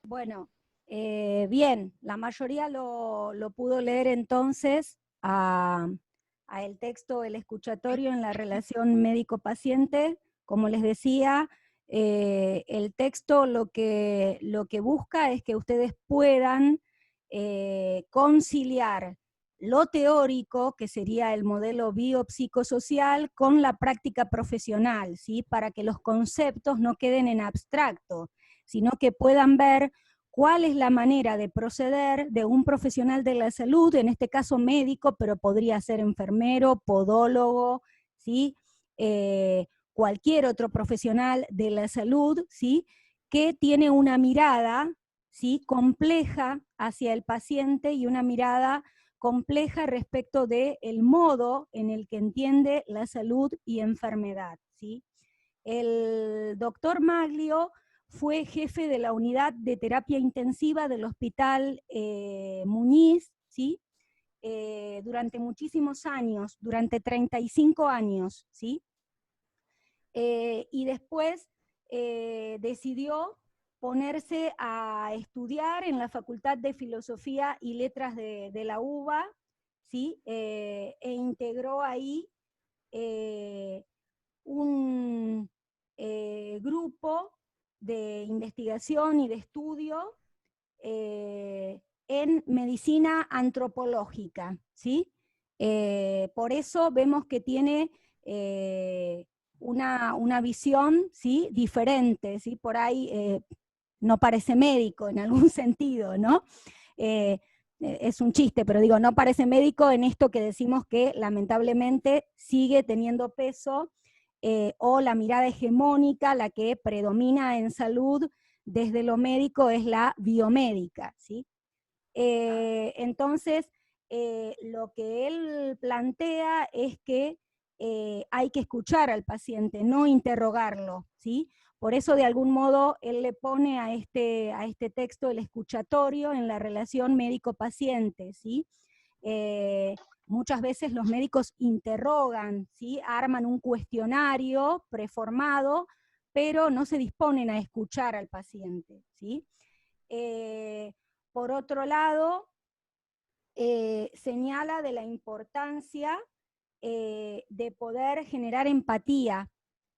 Bueno, bien, la mayoría lo pudo leer entonces a el texto, el escuchatorio en la relación médico-paciente. Como les decía, el texto lo que busca es que ustedes puedan conciliar lo teórico, que sería el modelo biopsicosocial, con la práctica profesional, ¿sí? Para que los conceptos no queden en abstracto, sino que puedan ver cuál es la manera de proceder de un profesional de la salud, en este caso médico, pero podría ser enfermero, podólogo, ¿sí? Cualquier otro profesional de la salud, ¿sí? Que tiene una mirada, ¿sí? Compleja hacia el paciente y una mirada compleja respecto del modo en el que entiende la salud y enfermedad, ¿sí? El doctor Maglio fue jefe de la unidad de terapia intensiva del Hospital Muñiz, ¿sí? Durante muchísimos años, durante 35 años, ¿sí? Y después decidió ponerse a estudiar en la Facultad de Filosofía y Letras de la UBA, ¿sí? E integró ahí un grupo de investigación y de estudio en medicina antropológica, ¿sí? Por eso vemos que tiene una visión, ¿sí? Diferente, ¿sí? Por ahí no parece médico en algún sentido, ¿no? Es un chiste, pero digo, no parece médico en esto que decimos que lamentablemente sigue teniendo peso, o la mirada hegemónica, la que predomina en salud desde lo médico, es la biomédica, ¿sí? Entonces, lo que él plantea es que hay que escuchar al paciente, no interrogarlo, ¿sí? Por eso, de algún modo, él le pone a este texto el escuchatorio en la relación médico-paciente, ¿sí? Muchas veces los médicos interrogan, ¿sí? Arman un cuestionario preformado, pero no se disponen a escuchar al paciente, ¿sí? Por otro lado, señala de la importancia de poder generar empatía.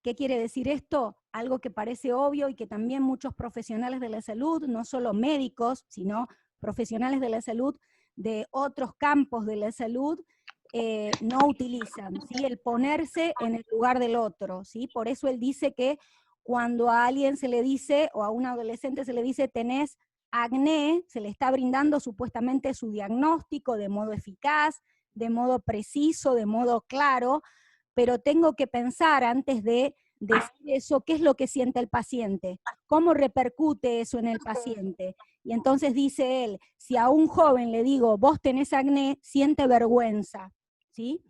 ¿Qué quiere decir esto? Algo que parece obvio y que también muchos profesionales de la salud, no solo médicos, sino profesionales de la salud de otros campos de la salud, no utilizan, ¿sí? El ponerse en el lugar del otro, ¿sí? Por eso él dice que cuando a alguien se le dice, o a un adolescente se le dice, tenés acné, se le está brindando supuestamente su diagnóstico de modo eficaz, de modo preciso, de modo claro, pero tengo que pensar antes de decir eso, qué es lo que siente el paciente, cómo repercute eso en el paciente. Y entonces dice él, si a un joven le digo, vos tenés acné, siente vergüenza, ¿sí?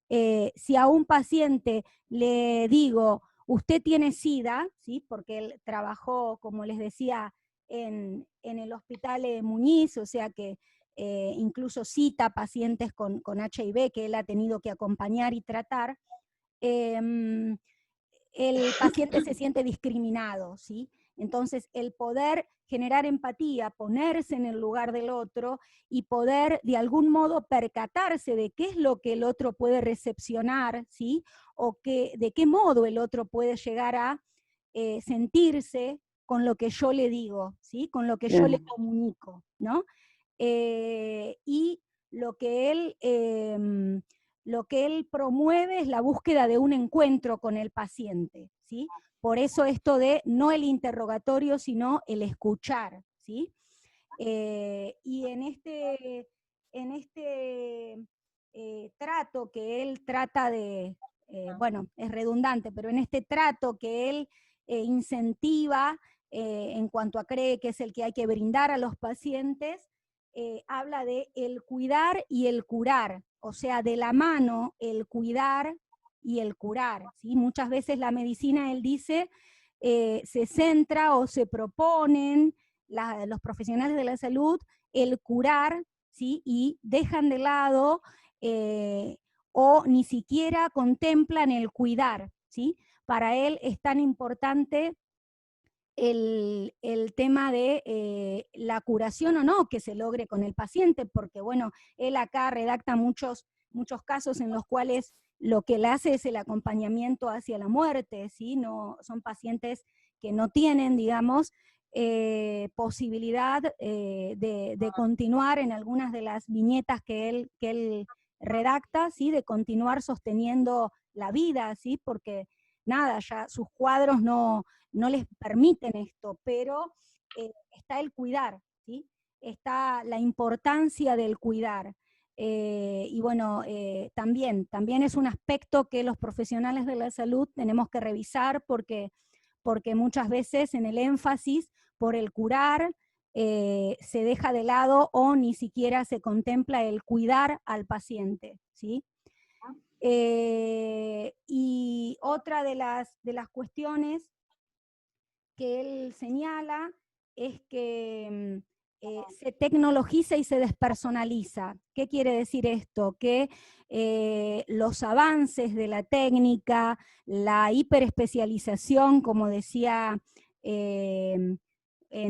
Si a un paciente le digo, usted tiene SIDA, ¿sí? Porque él trabajó, como les decía, en el hospital Muñiz, o sea que incluso cita pacientes con HIV que él ha tenido que acompañar y tratar, el paciente se siente discriminado, ¿sí? Entonces, el poder generar empatía, ponerse en el lugar del otro y poder de algún modo percatarse de qué es lo que el otro puede recepcionar, ¿sí? O de qué modo el otro puede llegar a sentirse con lo que yo le digo, ¿sí? Con lo que yo le comunico, ¿no? Y lo que él promueve es la búsqueda de un encuentro con el paciente, ¿sí? Por eso esto de no el interrogatorio, sino el escuchar, ¿sí? Y en este trato que él trata de, bueno, es redundante, pero en este trato que él incentiva en cuanto a cree que es el que hay que brindar a los pacientes, habla de el cuidar y el curar, o sea, de la mano el cuidar y el curar, ¿sí? Muchas veces la medicina, él dice, se centra o se proponen los profesionales de la salud el curar, ¿sí? Y dejan de lado o ni siquiera contemplan el cuidar, ¿sí? Para él es tan importante el tema de la curación o no que se logre con el paciente, porque bueno, él acá redacta muchos casos en los cuales lo que le hace es el acompañamiento hacia la muerte, ¿sí? No, son pacientes que no tienen, digamos, posibilidad de continuar en algunas de las viñetas que él redacta, ¿sí? De continuar sosteniendo la vida, ¿sí? Porque nada, ya sus cuadros no les permiten esto, pero está el cuidar, ¿sí? Está la importancia del cuidar. Y bueno, también es un aspecto que los profesionales de la salud tenemos que revisar porque muchas veces en el énfasis por el curar se deja de lado o ni siquiera se contempla el cuidar al paciente, ¿sí? Y otra de las cuestiones que él señala es que se tecnologiza y se despersonaliza. ¿Qué quiere decir esto? Que los avances de la técnica, la hiperespecialización, como decía en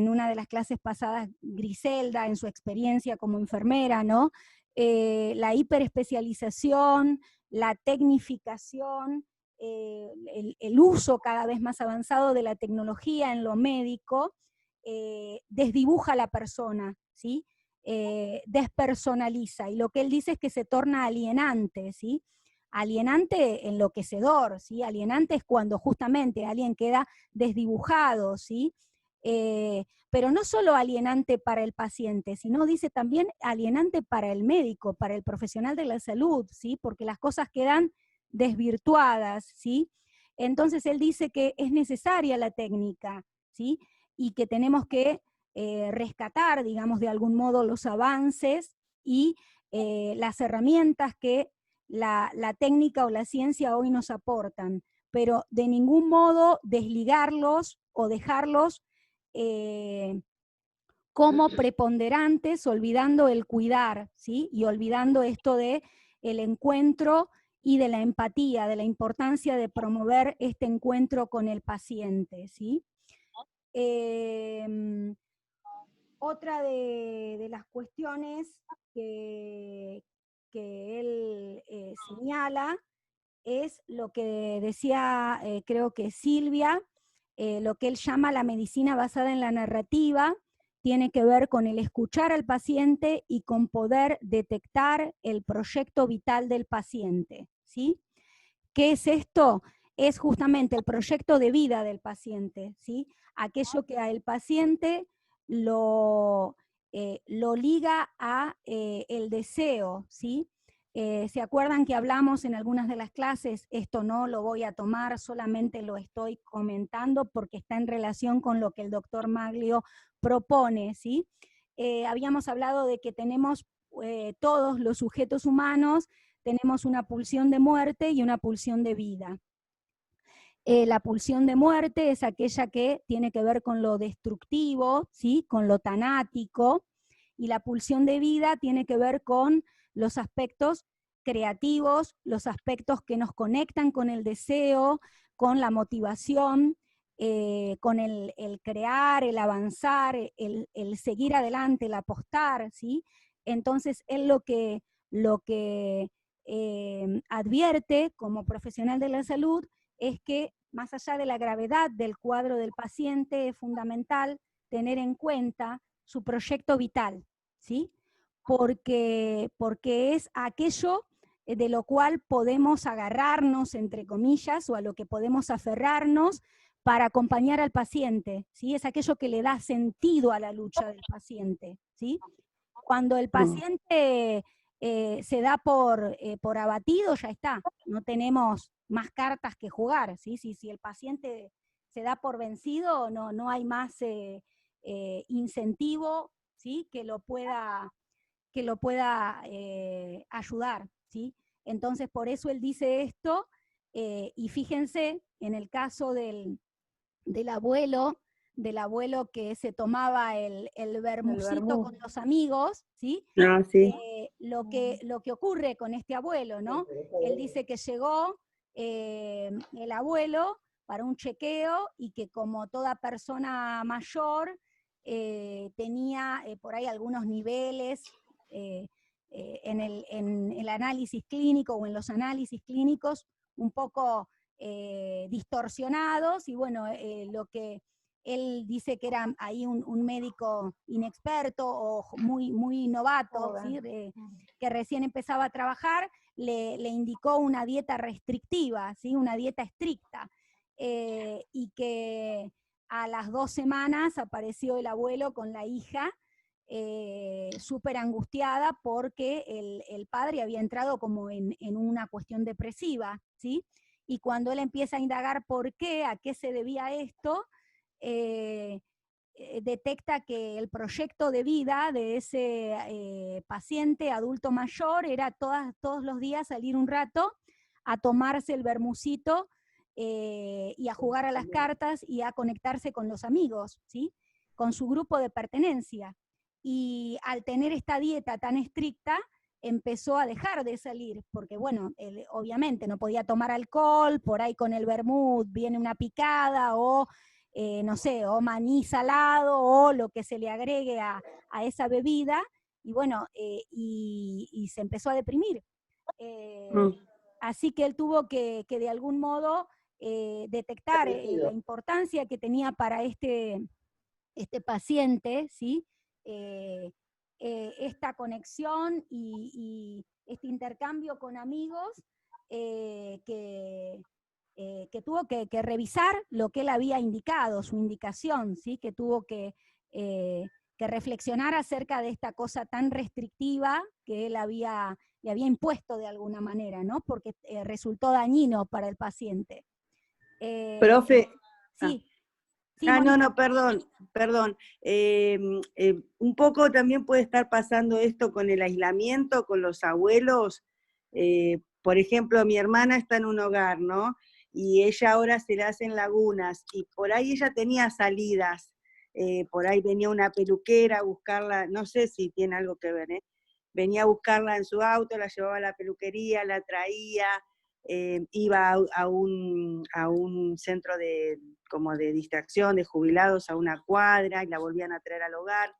una de las clases pasadas Griselda, en su experiencia como enfermera, ¿no? La hiperespecialización, la tecnificación, el uso cada vez más avanzado de la tecnología en lo médico, desdibuja a la persona, ¿sí? Despersonaliza, y lo que él dice es que se torna alienante, ¿sí? Alienante, enloquecedor, ¿sí? Alienante es cuando justamente alguien queda desdibujado, ¿sí? Pero no solo alienante para el paciente, sino dice también alienante para el médico, para el profesional de la salud, ¿sí? Porque las cosas quedan desvirtuadas, ¿sí? Entonces él dice que es necesaria la técnica, ¿sí? Y que tenemos que rescatar, digamos, de algún modo los avances y las herramientas que la técnica o la ciencia hoy nos aportan, pero de ningún modo desligarlos o dejarlos como preponderantes, olvidando el cuidar, ¿sí? Y olvidando esto de el encuentro y de la empatía, de la importancia de promover este encuentro con el paciente, ¿sí? Otra de las cuestiones que él señala es lo que decía, creo que Silvia, lo que él llama la medicina basada en la narrativa, tiene que ver con el escuchar al paciente y con poder detectar el proyecto vital del paciente, ¿sí? ¿Qué es esto? Es justamente el proyecto de vida del paciente, ¿sí? Aquello que al paciente lo liga a el deseo, ¿sí? ¿Se acuerdan que hablamos en algunas de las clases? Esto no lo voy a tomar, solamente lo estoy comentando porque está en relación con lo que el doctor Maglio propone, ¿sí? Habíamos hablado de que tenemos todos los sujetos humanos, tenemos una pulsión de muerte y una pulsión de vida. La pulsión de muerte es aquella que tiene que ver con lo destructivo, ¿sí? Con lo tanático, y la pulsión de vida tiene que ver con los aspectos creativos, los aspectos que nos conectan con el deseo, con la motivación, con el crear, el avanzar, el seguir adelante, el apostar, ¿sí? Entonces, él lo que advierte como profesional de la salud es que más allá de la gravedad del cuadro del paciente es fundamental tener en cuenta su proyecto vital, ¿sí? Porque es aquello de lo cual podemos agarrarnos, entre comillas, o a lo que podemos aferrarnos para acompañar al paciente, ¿sí? Es aquello que le da sentido a la lucha del paciente, ¿sí? Cuando el paciente se da por abatido, ya está, no tenemos más cartas que jugar, ¿sí? Si el paciente se da por vencido, no hay más incentivo, ¿sí? que lo pueda ayudar, ¿sí? Entonces, por eso él dice esto, y fíjense, en el caso del abuelo, que se tomaba el vermucito con los amigos, ¿sí? Ah, sí. Lo que ocurre con este abuelo, ¿no? Él dice que llegó el abuelo para un chequeo, y que como toda persona mayor tenía por ahí algunos niveles en el análisis clínico o en los análisis clínicos un poco distorsionados, y bueno, lo que él dice que era ahí un médico inexperto o muy novato, ¿sí? Que recién empezaba a trabajar, le indicó una dieta restrictiva, ¿sí? Una dieta estricta, y que a las 2 semanas apareció el abuelo con la hija, súper angustiada porque el padre había entrado como en una cuestión depresiva, ¿sí? Y cuando él empieza a indagar por qué, a qué se debía esto, detecta que el proyecto de vida de ese paciente adulto mayor era todos los días salir un rato a tomarse el vermucito y a jugar a las cartas y a conectarse con los amigos, ¿sí? Con su grupo de pertenencia. Y al tener esta dieta tan estricta, empezó a dejar de salir, porque bueno, él, obviamente no podía tomar alcohol, por ahí con el vermut viene una picada, o no sé, o maní salado, o lo que se le agregue a esa bebida, y bueno, y se empezó a deprimir. Así que él tuvo que de algún modo detectar la importancia que tenía para este paciente, ¿sí? Esta conexión y este intercambio con amigos, que tuvo que revisar lo que él había indicado, su indicación, ¿sí? Que tuvo que reflexionar acerca de esta cosa tan restrictiva que él le había impuesto de alguna manera, ¿no? Porque resultó dañino para el paciente. Profe. Sí. Sí, no, perdón. Un poco también puede estar pasando esto con el aislamiento, con los abuelos. Por ejemplo, mi hermana está en un hogar, ¿no? Y ella ahora se le hacen lagunas, y por ahí ella tenía salidas. Por ahí venía una peluquera a buscarla, no sé si tiene algo que ver, ¿eh? Venía a buscarla en su auto, la llevaba a la peluquería, la traía, iba a un centro como de distracción de jubilados a una cuadra, y la volvían a traer al hogar,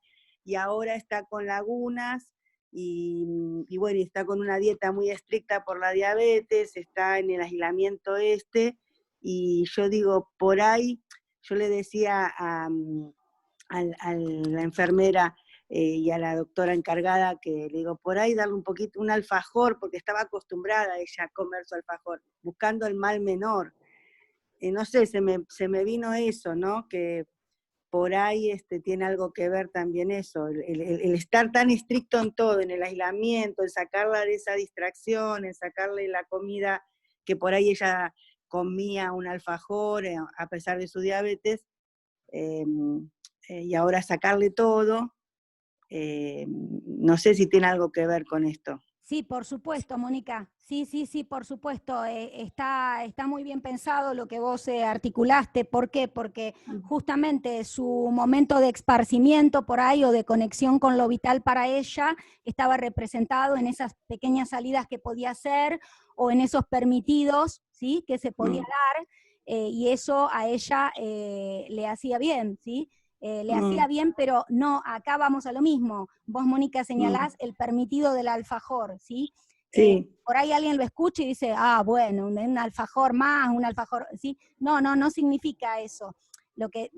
y ahora está con lagunas, y bueno, está con una dieta muy estricta por la diabetes, está en el aislamiento y yo digo, por ahí, yo le decía a la enfermera y a la doctora encargada, que le digo, por ahí darle un poquito, un alfajor, porque estaba acostumbrada ella a comer su alfajor, buscando el mal menor. No sé, se me vino eso, ¿no? Que por ahí tiene algo que ver también eso, el estar tan estricto en todo, en el aislamiento, en sacarla de esa distracción, en sacarle la comida que por ahí ella comía un alfajor a pesar de su diabetes, y ahora sacarle todo, no sé si tiene algo que ver con esto. Sí, por supuesto, Mónica. Sí, por supuesto. Está muy bien pensado lo que vos articulaste. ¿Por qué? Porque justamente su momento de esparcimiento por ahí o de conexión con lo vital para ella estaba representado en esas pequeñas salidas que podía hacer o en esos permitidos, ¿sí? Que se podía dar, y eso a ella le hacía bien, ¿sí? Le hacía bien, pero no, acá vamos a lo mismo. Vos, Mónica, señalás el permitido del alfajor, ¿sí? Sí. Por ahí alguien lo escucha y dice, bueno, un alfajor más, un alfajor, ¿sí? No significa eso. Lo que,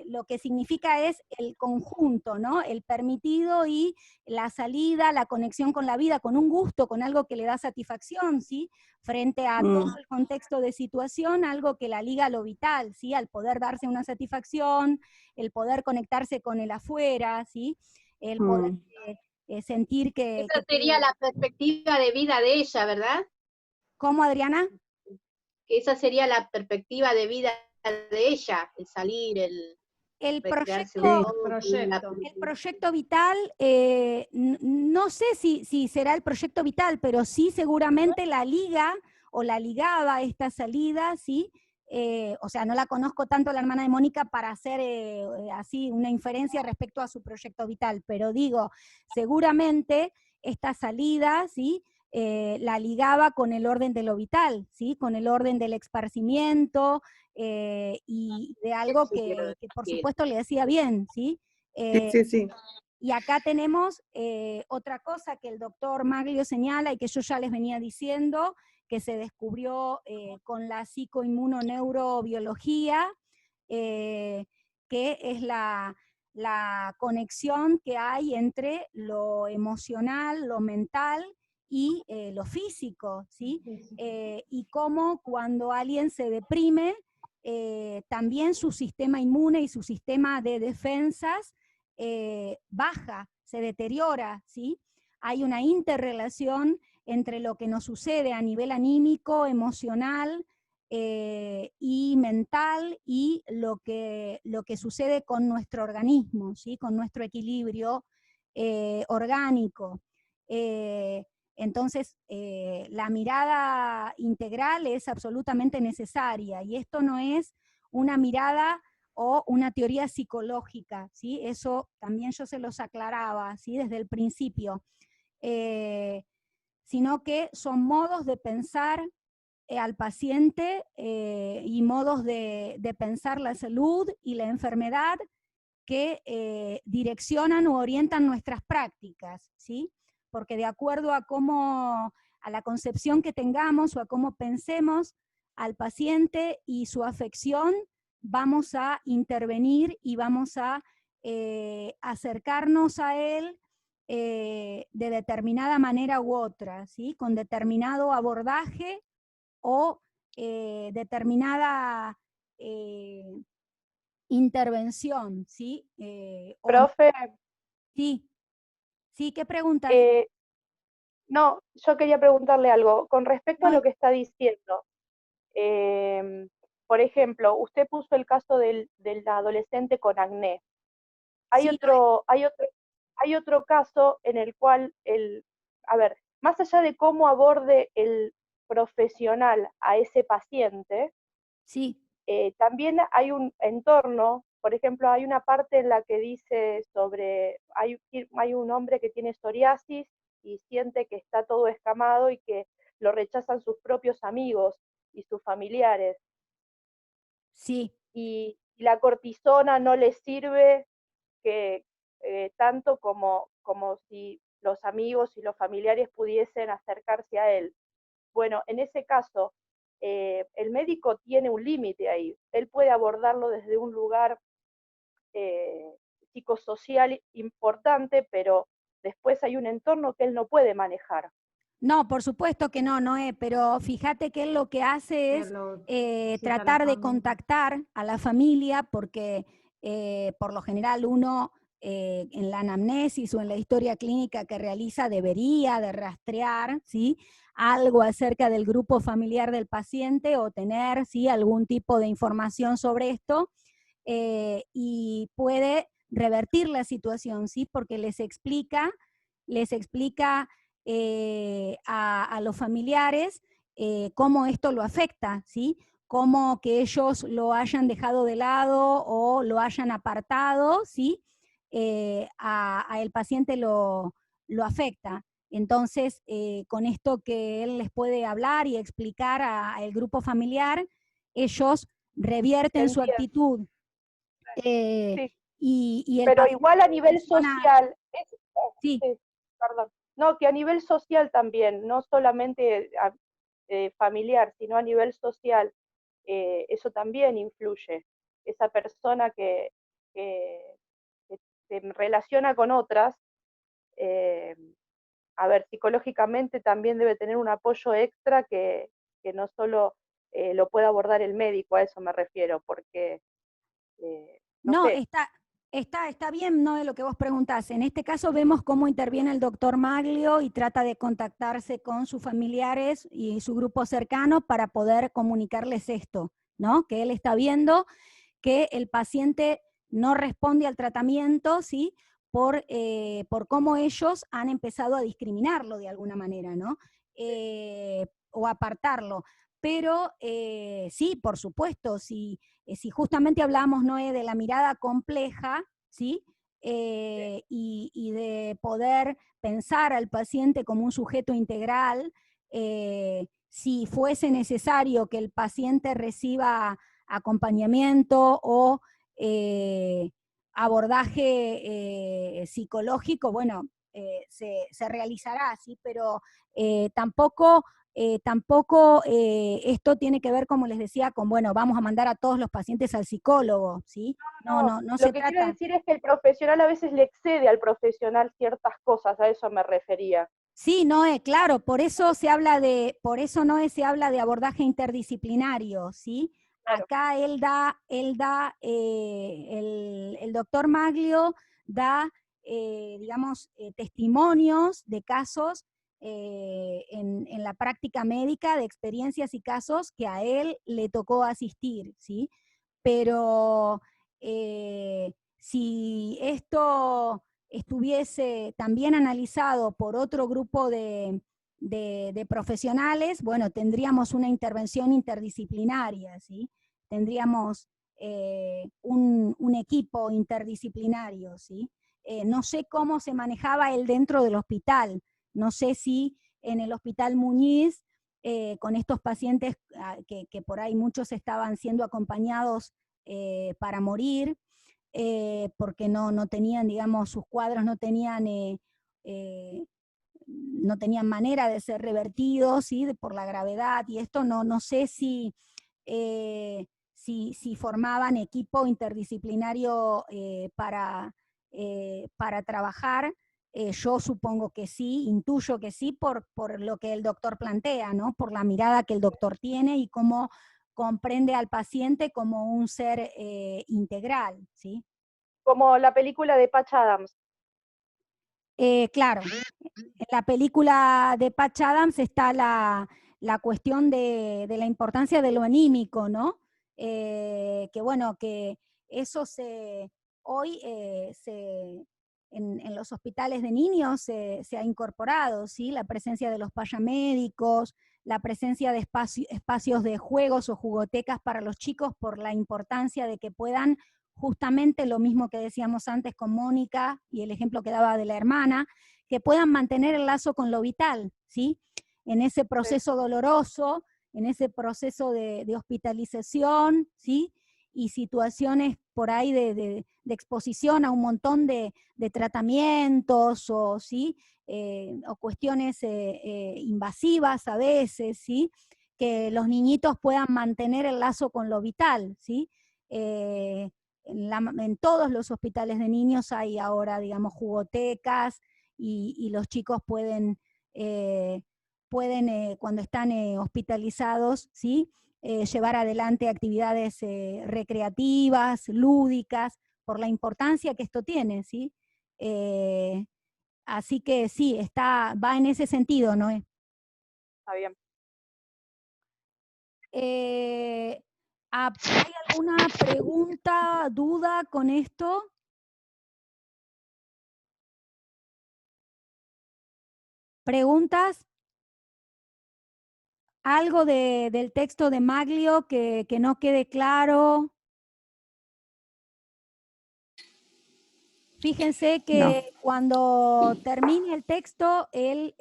lo que significa es el conjunto, ¿no? El permitido y la salida, la conexión con la vida, con un gusto, con algo que le da satisfacción, ¿sí? Frente a todo el contexto de situación, algo que la liga a lo vital, ¿sí? Al poder darse una satisfacción, el poder conectarse con el afuera, ¿sí? El poder sentir que... Esa sería la perspectiva de vida de ella, ¿verdad? ¿Cómo, Adriana? Que esa sería la perspectiva de vida de ella, el salir, el proyecto vital, no sé si será el proyecto vital, pero sí seguramente la liga o la ligaba esta salida, ¿sí? O sea, no la conozco tanto a la hermana de Mónica para hacer así una inferencia respecto a su proyecto vital, pero digo, seguramente esta salida, ¿sí? la ligaba con el orden de lo vital, ¿sí? Con el orden del esparcimiento y de algo que por supuesto le hacía bien, ¿sí? Sí, sí. Y acá tenemos otra cosa que el doctor Maglio señala y que yo ya les venía diciendo, que se descubrió con la psicoinmunoneurobiología, que es la conexión que hay entre lo emocional, lo mental y lo físico, ¿sí? Y cómo cuando alguien se deprime, también su sistema inmune y su sistema de defensas baja, se deteriora, ¿sí? Hay una interrelación entre lo que nos sucede a nivel anímico, emocional y mental y lo que sucede con nuestro organismo, ¿sí? Con nuestro equilibrio orgánico. Entonces, la mirada integral es absolutamente necesaria y esto no es una mirada o una teoría psicológica, ¿sí? Eso también yo se los aclaraba, ¿sí? Desde el principio, sino que son modos de pensar al paciente y modos de pensar la salud y la enfermedad que direccionan o orientan nuestras prácticas, ¿sí? Porque de acuerdo a cómo, a la concepción que tengamos o a cómo pensemos al paciente y su afección, vamos a intervenir y vamos a acercarnos a él de determinada manera u otra, ¿sí? Con determinado abordaje o determinada intervención, ¿sí? Profe, Sí, sí, ¿qué preguntas? eh, no, yo quería preguntarle algo con respecto a No, lo que está diciendo. Em, por ejemplo, usted puso el caso del adolescente con acné. Hay sí, otro, hay otro, hay otro caso en el cual a ver, más allá de cómo aborde el profesional a ese paciente, sí, también hay un entorno, por ejemplo, hay una parte en la que dice sobre, hay un hombre que tiene psoriasis y siente que está todo escamado y que lo rechazan sus propios amigos y sus familiares. sí. Y la cortisona no le sirve que tanto como si los amigos y los familiares pudiesen acercarse a él. Bueno, en ese caso, el médico tiene un límite ahí. Él puede abordarlo desde un lugar eh, psicosocial importante, pero después hay un entorno que él no puede manejar. No, por supuesto que no, Noé, pero fíjate que él lo que hace es tratar de contactar a la familia porque por lo general uno en la anamnesis o en la historia clínica que realiza debería de rastrear, ¿sí? Algo acerca del grupo familiar del paciente o tener, ¿sí? Algún tipo de información sobre esto y puede revertir la situación, ¿sí? Porque les explica a los familiares cómo esto lo afecta, ¿sí? Cómo que ellos lo hayan dejado de lado o lo hayan apartado, ¿sí? A el paciente lo afecta. Entonces, con esto que él les puede hablar y explicar al grupo familiar, ellos revierten su Entiendo, actitud eh, sí, y el pero paciente igual a nivel funciona, social, sí, sí, perdón, no, que a nivel social también, no solamente familiar, sino a nivel social, eso también influye. Esa persona que, que se relaciona con otras, eh, a ver, psicológicamente también debe tener un apoyo extra que no solo lo puede abordar el médico, a eso me refiero, porque, no no, sé, está bien, no de lo que vos preguntás. En este caso vemos cómo interviene el doctor Maglio y trata de contactarse con sus familiares y su grupo cercano para poder comunicarles esto, ¿no? Que él está viendo que el paciente no responde al tratamiento, ¿sí? Por cómo ellos han empezado a discriminarlo de alguna manera, ¿no? O apartarlo. Pero sí, por supuesto, si justamente hablamos, Noé, de la mirada compleja, ¿sí? y de poder pensar al paciente como un sujeto integral, si fuese necesario que el paciente reciba acompañamiento o abordaje psicológico, bueno, se realizará, ¿sí? Pero tampoco esto tiene que ver, como les decía, con, bueno, vamos a mandar a todos los pacientes al psicólogo, ¿sí? No Lo se que quiero trata. decir es que el profesional a veces le excede al profesional ciertas cosas, a eso me refería. Sí, Noé, claro, por eso se habla Noé, se habla de abordaje interdisciplinario, ¿sí? Claro. Acá el doctor Maglio da, digamos, testimonios de casos en la práctica médica, de experiencias y casos que a él le tocó asistir, ¿sí? Pero si esto estuviese también analizado por otro grupo de profesionales, bueno, tendríamos una intervención interdisciplinaria, ¿sí? Tendríamos un equipo interdisciplinario, ¿sí? No sé cómo se manejaba él dentro del hospital, no sé si en el Hospital Muñiz, con estos pacientes que por ahí muchos estaban siendo acompañados para morir, porque no tenían, digamos, sus cuadros no tenían manera de ser revertidos, ¿sí? Por la gravedad y esto, no sé si formaban equipo interdisciplinario para trabajar. Yo supongo que sí, intuyo que sí, por lo que el doctor plantea, ¿no? Por la mirada que el doctor tiene y cómo comprende al paciente como un ser integral, ¿sí? Como la película de Patch Adams. Claro, en la película de Patch Adams está la cuestión de la importancia de lo anímico, ¿no? Que bueno, que eso hoy en los hospitales de niños se ha incorporado, ¿sí? La presencia de los payamédicos, la presencia de espacios de juegos o jugotecas para los chicos por la importancia de que puedan, justamente lo mismo que decíamos antes con Mónica y el ejemplo que daba de la hermana, que puedan mantener el lazo con lo vital, ¿sí? En ese proceso doloroso, en ese proceso de hospitalización, ¿sí? Y situaciones por ahí de exposición a un montón de tratamientos o, ¿sí? O cuestiones invasivas a veces, ¿sí? Que los niñitos puedan mantener el lazo con lo vital, ¿sí? En todos los hospitales de niños hay ahora, digamos, jugotecas y los chicos pueden cuando están hospitalizados, ¿sí? Llevar adelante actividades recreativas, lúdicas, por la importancia que esto tiene, ¿sí? Así que sí, va en ese sentido, ¿no? Está bien. ¿Hay alguna pregunta, duda con esto? ¿Preguntas? ¿Algo del texto de Maglio que no quede claro? Fíjense que cuando termine el texto, él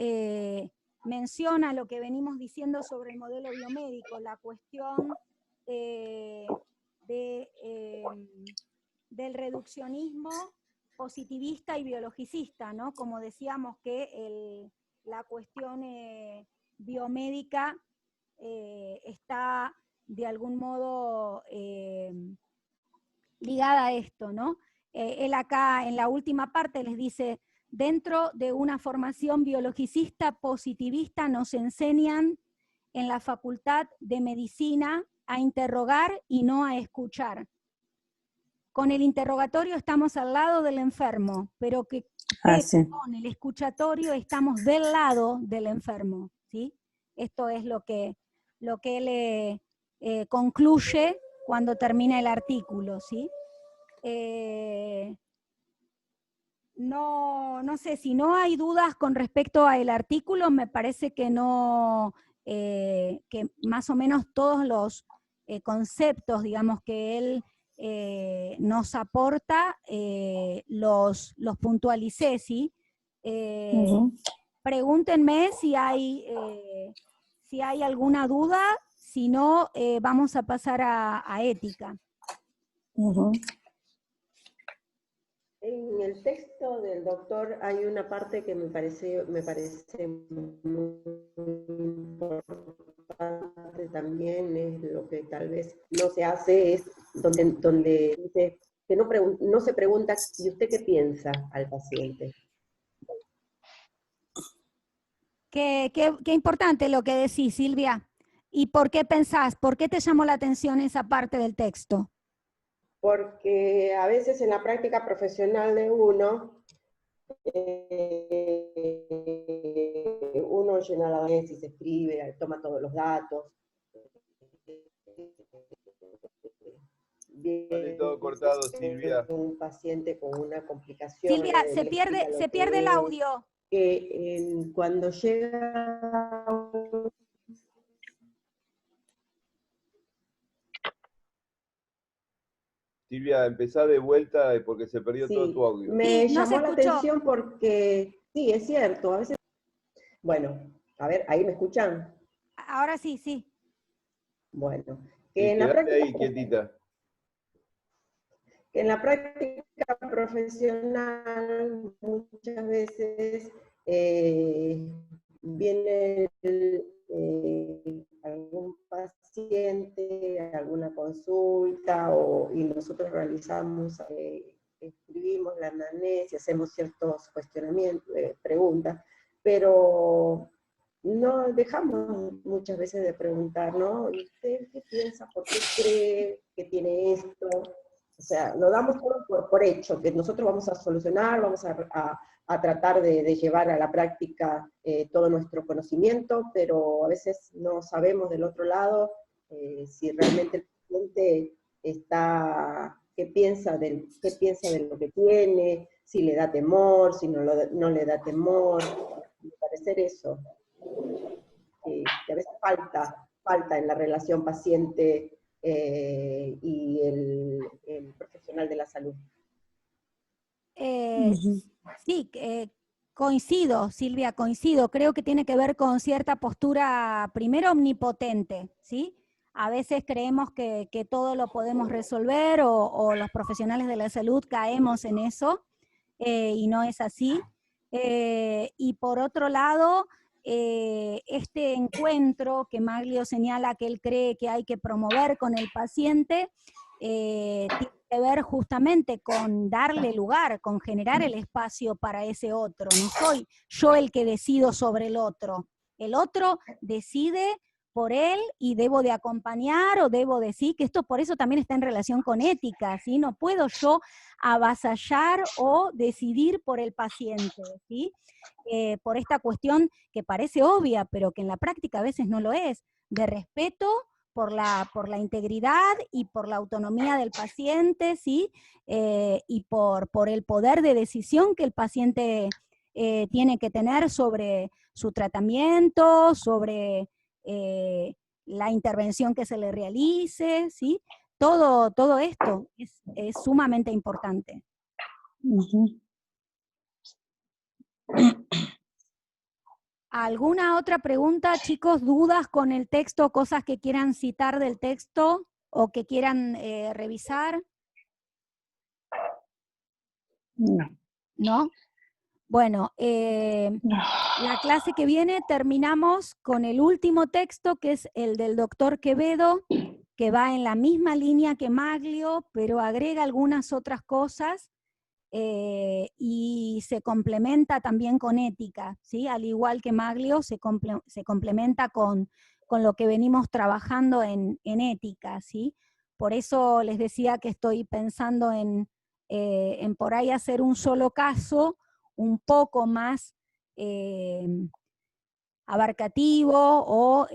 menciona lo que venimos diciendo sobre el modelo biomédico, la cuestión del reduccionismo positivista y biologicista, ¿no? Como decíamos que la cuestión biomédica está de algún modo ligada a esto, ¿no? Él acá en la última parte les dice, dentro de una formación biologicista positivista nos enseñan en la Facultad de Medicina a interrogar y no a escuchar. Con el interrogatorio estamos al lado del enfermo, pero con el escuchatorio estamos del lado del enfermo, ¿sí? Esto es lo que él concluye cuando termina el artículo, ¿sí? No sé, si no hay dudas con respecto al artículo, me parece que que más o menos todos los conceptos, digamos, que él nos aporta, los puntualicé, ¿sí? Pregúntenme si hay alguna duda, si no, vamos a pasar a ética. En el texto del doctor hay una parte que me parece muy importante también, es lo que tal vez no se hace, es donde dice que no se pregunta, ¿y usted qué piensa al paciente? Qué importante lo que decís, Silvia. ¿Y por qué pensás? ¿Por qué te llamó la atención esa parte del texto? Porque a veces en la práctica profesional de uno llena la tesis, se escribe, toma todos los datos. Vale, todo cortado, Silvia. Un paciente con una complicación. Silvia, se pierde el audio. Cuando llega... Silvia, empezá de vuelta porque se perdió todo tu audio. Me Sí, no llamó se la escuchó. atención porque, sí, es cierto, a veces... Bueno, a ver, ¿ahí me escuchan? Ahora sí, sí. Bueno, Sí, en la quedate práctica... ahí, quietita. En la práctica profesional muchas veces viene algún paciente, alguna consulta, y nosotros realizamos, escribimos la anamnesis, hacemos ciertos cuestionamientos, preguntas, pero no dejamos muchas veces de preguntar, ¿no? ¿Y usted qué piensa? ¿Por qué cree que tiene esto? O sea, lo damos todo por hecho, que nosotros vamos a solucionar, vamos a tratar de llevar a la práctica todo nuestro conocimiento, pero a veces no sabemos del otro lado si realmente el paciente qué piensa de lo que tiene, si le da temor, si no le da temor. Me parece eso, que a veces falta en la relación paciente y el profesional de la salud. Sí, coincido, Silvia, coincido. Creo que tiene que ver con cierta postura, primero omnipotente, ¿sí? A veces creemos que todo lo podemos resolver o los profesionales de la salud caemos en eso y no es así. Y por otro lado, este encuentro que Maglio señala que él cree que hay que promover con el paciente, tiene que ver justamente con darle lugar, con generar el espacio para ese otro. No soy yo el que decido sobre el otro decide por él y debo de acompañar o debo decir que esto por eso también está en relación con ética, ¿sí? No puedo yo avasallar o decidir por el paciente, ¿sí? Por esta cuestión que parece obvia, pero que en la práctica a veces no lo es, de respeto por la integridad y por la autonomía del paciente, ¿sí? Y por el poder de decisión que el paciente tiene que tener sobre su tratamiento, sobre la intervención que se le realice, ¿sí? Todo esto es sumamente importante. ¿Alguna otra pregunta, chicos? ¿Dudas con el texto? ¿Cosas que quieran citar del texto o que quieran revisar? No. ¿No? Bueno, la clase que viene terminamos con el último texto, que es el del doctor Quevedo, que va en la misma línea que Maglio, pero agrega algunas otras cosas y se complementa también con ética, ¿sí? Al igual que Maglio, se complementa con lo que venimos trabajando en ética, ¿sí? Por eso les decía que estoy pensando en por ahí hacer un solo caso, un poco más abarcativo o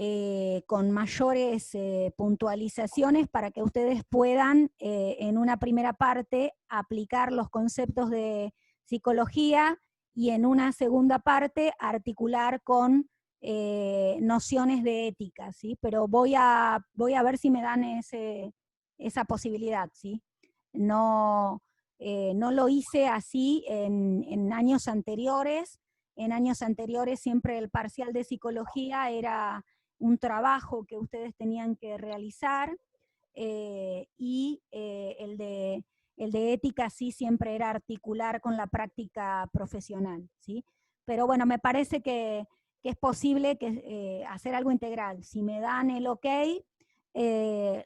con mayores puntualizaciones para que ustedes puedan en una primera parte aplicar los conceptos de psicología y en una segunda parte articular con nociones de ética, ¿sí? Pero voy a ver si me dan esa posibilidad, ¿sí? No, no lo hice así en años anteriores. En años anteriores siempre el parcial de psicología era un trabajo que ustedes tenían que realizar, y el de ética sí siempre era articular con la práctica profesional, ¿sí? Pero bueno, me parece que es posible hacer algo integral. Si me dan el ok,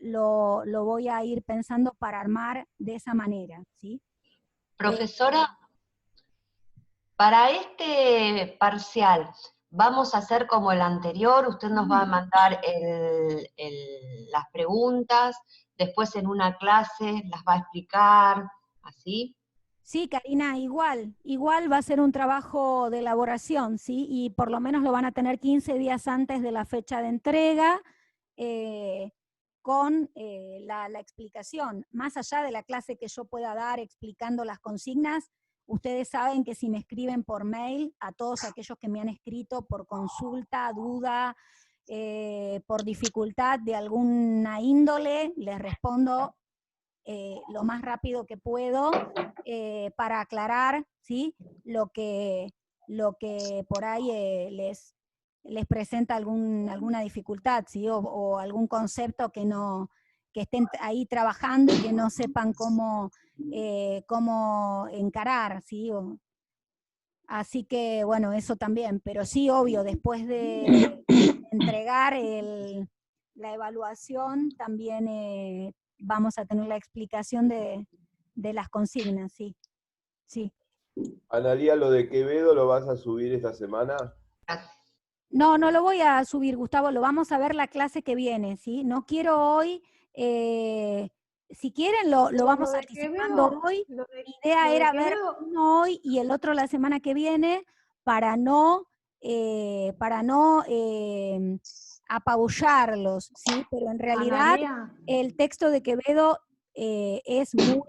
lo voy a ir pensando para armar de esa manera, ¿sí? Profesora, para este parcial, ¿vamos a hacer como el anterior? Usted nos va a mandar las preguntas, después en una clase las va a explicar, ¿así? Sí, Karina, igual va a ser un trabajo de elaboración, ¿sí? Y por lo menos lo van a tener 15 días antes de la fecha de entrega, con la explicación. Más allá de la clase que yo pueda dar explicando las consignas, ustedes saben que si me escriben por mail, a todos aquellos que me han escrito por consulta, duda, por dificultad de alguna índole, les respondo lo más rápido que puedo, para aclarar, ¿sí? lo que por ahí les presenta alguna dificultad, ¿sí? o algún concepto que estén ahí trabajando y que no sepan cómo encarar, ¿sí? Así que, bueno, eso también, pero sí, obvio, después de entregar la evaluación, también vamos a tener la explicación de las consignas, sí. Sí. Analía, lo de Quevedo, ¿lo vas a subir esta semana? No, no lo voy a subir, Gustavo, lo vamos a ver la clase que viene, ¿sí? No quiero hoy, si quieren lo vamos anticipando hoy. Mi idea era ver uno hoy y el otro la semana que viene para no apabullarlos, ¿sí? Pero en realidad el texto de Quevedo es muy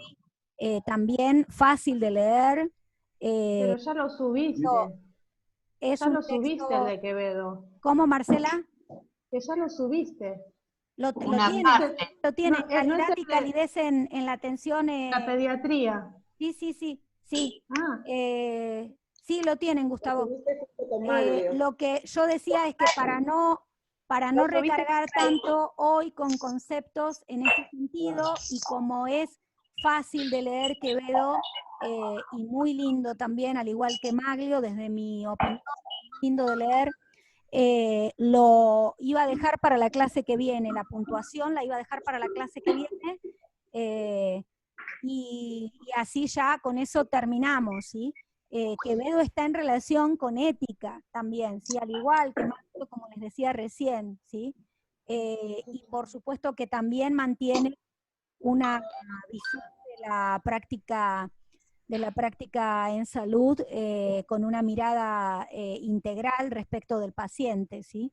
también fácil de leer. Pero ya lo subiste. Es ya un lo texto, subiste el de Quevedo. ¿Cómo, Marcela? Que ya lo subiste. Lo Una tiene, parte. lo tiene. No, no Calidad es y el de calidez en la atención. la pediatría. Sí. Ah, Sí, lo tienen, Lo Gustavo. subiste junto con Maglio. Lo que yo decía es que para no Lo subiste recargar tanto hoy con conceptos en este sentido, y como es fácil de leer Quevedo, y muy lindo también, al igual que Maglio, desde mi opinión, lindo de leer, lo iba a dejar para la clase que viene, la puntuación la iba a dejar para la clase que viene, y así ya con eso terminamos, ¿sí? Quevedo está en relación con ética también, ¿sí? Al igual que Maglio, como les decía recién, ¿sí? Y por supuesto que también mantiene una visión de la práctica en salud, con una mirada integral respecto del paciente, ¿sí?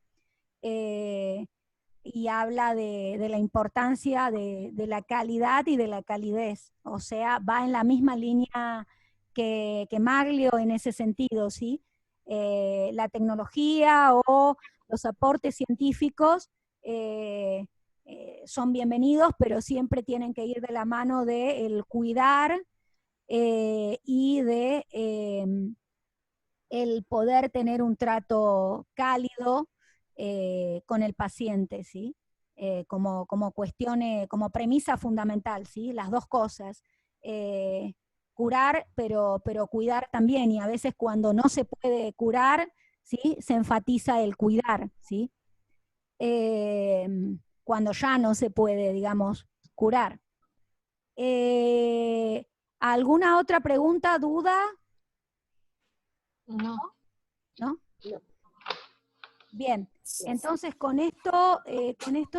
Y habla de la importancia de la calidad y de la calidez, o sea, va en la misma línea que Maglio en ese sentido, ¿sí? La tecnología o los aportes científicos son bienvenidos, pero siempre tienen que ir de la mano del cuidar, y de el poder tener un trato cálido con el paciente, ¿sí? Como cuestión, como premisa fundamental, ¿sí? Las dos cosas. Curar, pero cuidar también, y a veces cuando no se puede curar, ¿sí? Se enfatiza el cuidar, ¿sí? Cuando ya no se puede, digamos, curar. ¿Alguna otra pregunta, duda? No. ¿No? Bien, entonces con esto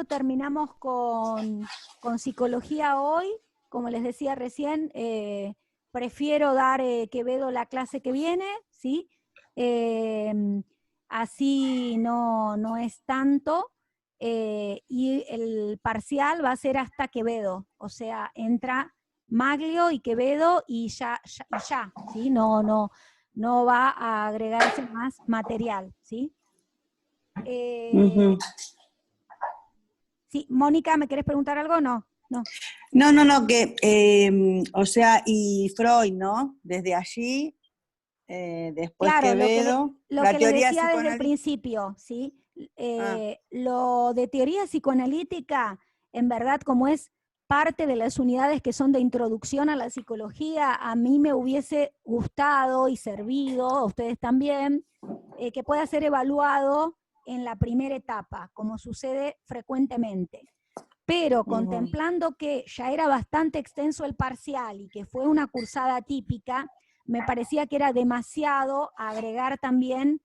terminamos con psicología hoy. Como les decía recién, prefiero dar Quevedo la clase que viene, ¿sí? Así no es tanto, y el parcial va a ser hasta Quevedo, o sea, entra Maglio y Quevedo y ya, ¿sí? No va a agregarse más material, ¿sí? Sí, Mónica, ¿me querés preguntar algo o no? No, que, o sea, y Freud, ¿no? Desde allí, después Claro, Quevedo, lo la que les teoría decía desde el psicoanalítica. principio, ¿sí? Ah, Lo de teoría psicoanalítica, en verdad, como es parte de las unidades que son de introducción a la psicología, a mí me hubiese gustado y servido, a ustedes también, que pueda ser evaluado en la primera etapa, como sucede frecuentemente. Pero contemplando que ya era bastante extenso el parcial y que fue una cursada típica, me parecía que era demasiado agregar también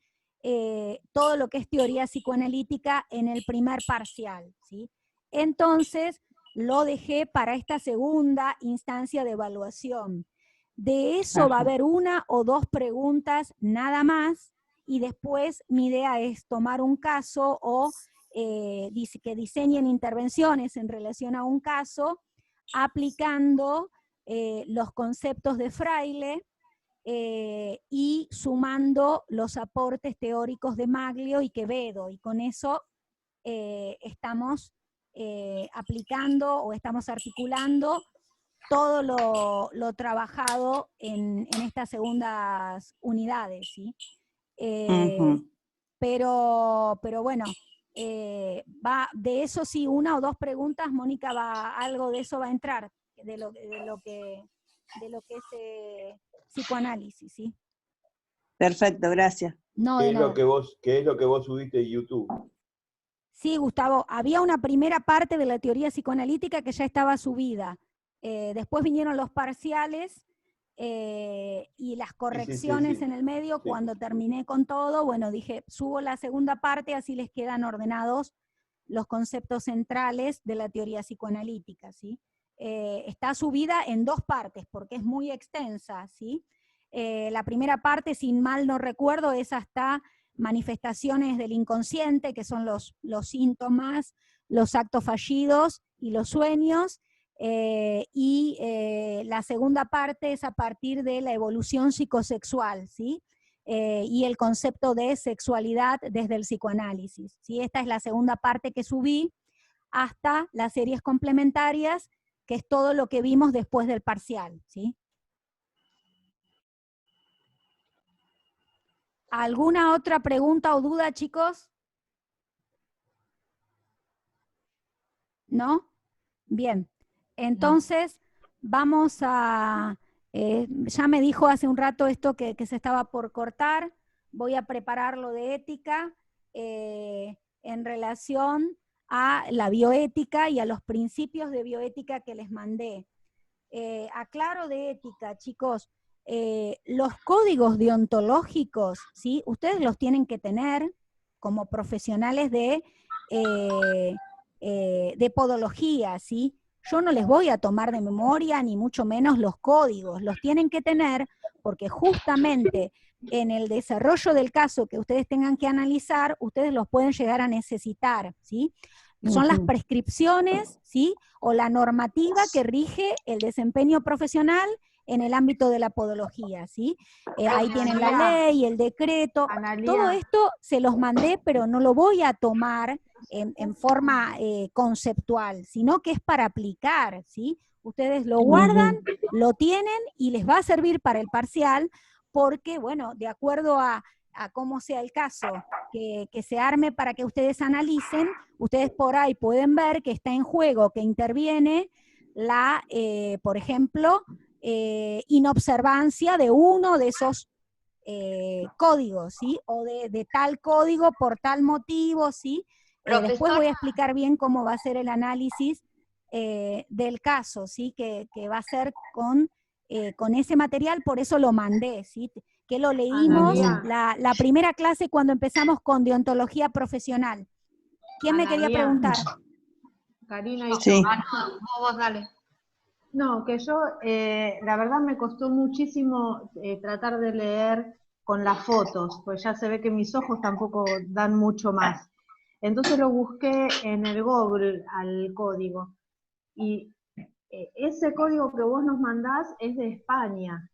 todo lo que es teoría psicoanalítica en el primer parcial, ¿sí? Entonces lo dejé para esta segunda instancia de evaluación. De eso va a haber una o dos preguntas nada más, y después mi idea es tomar un caso o que diseñen intervenciones en relación a un caso, aplicando los conceptos de Fraile y sumando los aportes teóricos de Maglio y Quevedo, y con eso estamos aplicando o estamos articulando todo lo trabajado en estas segundas unidades, ¿sí? Pero bueno, de eso sí, una o dos preguntas, Mónica, algo de eso va a entrar, de lo que es psicoanálisis, ¿sí? perfecto, gracias. No, ¿Qué de es lo nada. que vos subiste en YouTube? Sí, Gustavo, había una primera parte de la teoría psicoanalítica que ya estaba subida. Después vinieron los parciales y las correcciones Sí. en el medio. Sí. Cuando terminé con todo, bueno, dije, subo la segunda parte, así les quedan ordenados los conceptos centrales de la teoría psicoanalítica, ¿sí? Está subida en dos partes, porque es muy extensa, ¿sí? La primera parte, sin mal no recuerdo, es hasta manifestaciones del inconsciente, que son los síntomas, los actos fallidos y los sueños, la segunda parte es a partir de la evolución psicosexual, ¿sí? Y el concepto de sexualidad desde el psicoanálisis, ¿sí? Esta es la segunda parte que subí, hasta las series complementarias, que es todo lo que vimos después del parcial, ¿sí? ¿Alguna otra pregunta o duda, chicos? ¿No? Bien. Entonces, vamos a... ya me dijo hace un rato esto que se estaba por cortar. Voy a preparar lo de ética en relación a la bioética y a los principios de bioética que les mandé. Aclaro de ética, chicos, los códigos deontológicos, ¿sí? Ustedes los tienen que tener como profesionales de podología, ¿sí? Yo no les voy a tomar de memoria, ni mucho menos los códigos, los tienen que tener porque justamente en el desarrollo del caso que ustedes tengan que analizar, ustedes los pueden llegar a necesitar, ¿sí? Son las prescripciones, ¿sí? O la normativa que rige el desempeño profesional en el ámbito de la podología, ¿sí? Ahí tienen la ley, el decreto, todo esto se los mandé, pero no lo voy a tomar en forma conceptual, sino que es para aplicar, ¿sí? Ustedes lo guardan, lo tienen y les va a servir para el parcial, porque, bueno, de acuerdo a cómo sea el caso que se arme para que ustedes analicen, ustedes por ahí pueden ver que está en juego, que interviene la, por ejemplo, inobservancia de uno de esos códigos, ¿sí? O de tal código por tal motivo, ¿sí? Después voy a explicar bien cómo va a ser el análisis del caso, ¿sí? Que va a ser con ese material, por eso lo mandé, ¿sí? Que lo leímos la primera clase cuando empezamos con deontología profesional. ¿Quién me quería preguntar? Karina y yo. Sí. Vos dale. No, que yo, la verdad me costó muchísimo tratar de leer con las fotos, pues ya se ve que mis ojos tampoco dan mucho más. Entonces lo busqué en el Google al código. Y ese código que vos nos mandás es de España.